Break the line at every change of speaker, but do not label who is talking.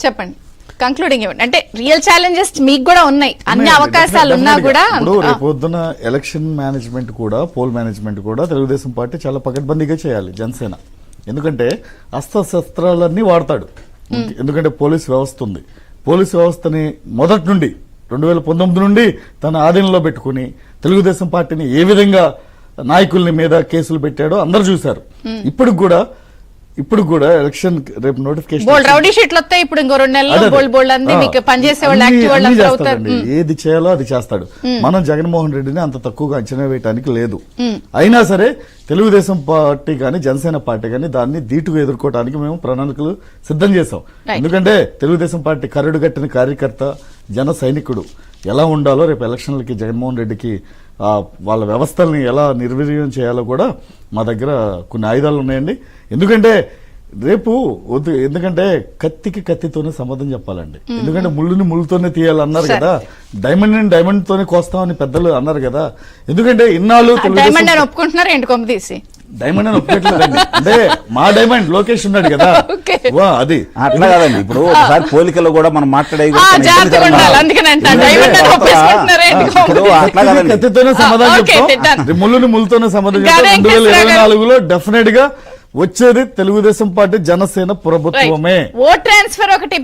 చెప్పండి, కంక్లూడింగ్ ఇవ్వండి. అంటే రియల్ ఛాలెంజెస్ మీకు కూడా ఉన్నాయి, అన్ని అవకాశాలు ఉన్నా కూడా.
రేపు పొద్దున ఎలక్షన్ మేనేజ్మెంట్ కూడా, పోల్ మేనేజ్మెంట్ కూడా తెలుగుదేశం పార్టీ చాలా పకడ్బందీగా చేయాలి జనసేన. ఎందుకంటే అస్త్రశస్త్రాలన్నీ వాడతాడు. ఎందుకంటే పోలీస్ వ్యవస్థ ఉంది. పోలీస్ వ్యవస్థని మొదటి నుండి 2019 నుండి తన ఆధీనంలో పెట్టుకుని తెలుగుదేశం పార్టీని ఏ విధంగా నాయకుల్ని మీద కేసులు పెట్టాడో అందరూ చూశారు. ఇప్పుడు కూడా ఎలక్షన్ రేపు నోటిఫికేషన్
రౌడీ షీట్లు వస్తాయి. ఇప్పుడు ఇంకో 2 నెలల్లో బోల్డ్ అంది మీకు పనిచేసే వాళ్ళు, యాక్టివ్ వాళ్ళు అందరూ అవుతారు.
ఏది చేయాలో అది చేస్తాడు. మనం జగన్మోహన్ రెడ్డిని అంత తక్కువగా అంచనా వేయడానికి లేదు. అయినా సరే తెలుగుదేశం పార్టీ కానీ జనసేన పార్టీ కానీ దాన్ని ధీటుగా ఎదుర్కోవడానికి మేము ప్రణాళికలు సిద్ధం చేశాం. ఎందుకంటే తెలుగుదేశం పార్టీ కరడు కట్టిన కార్యకర్త, జన సైనికుడు ఎలా ఉండాలో రేపు ఎలక్షన్లకి జగన్మోహన్ రెడ్డికి వాళ్ళ వ్యవస్థల్ని ఎలా నిర్వీర్యం చేయాలో కూడా మా దగ్గర కొన్ని ఆయుధాలు ఉన్నాయండి. ఎందుకంటే కత్తికి కత్తితోనే సమాధానం చెప్పాలండి. ఎందుకంటే ముళ్ళుని ముళ్ళుతోనే తీయాలన్నారు కదా, డైమండ్ తోనే కోస్తామని పెద్దలు అన్నారు కదా. ఎందుకంటే ఇన్నాళ్ళు
ఒప్పుకుంటున్నారు ఏంటి కొమ్మ తీసి
డైమండ్ అని ఒప్పుకోవట్లేదండి. అంటే మా డైమండ్ లోకేష్ ఉన్నాడు కదా, అది
అట్లా కాదండి. ఇప్పుడు ఒకసారి పోలికలో కూడా మనం మాట్లాడే
కత్తితోనే సమాధానం చెప్తాం, ముళ్ళుని ముళ్ళుతోనే సమాధానం చెప్తాం. 2024లో డెఫినెట్ గా వచ్చేది తెలుగుదేశం పార్టీ జనసేన ప్రభుత్వమే.
ఓట్ ట్రాన్స్ఫర్ ఒకటి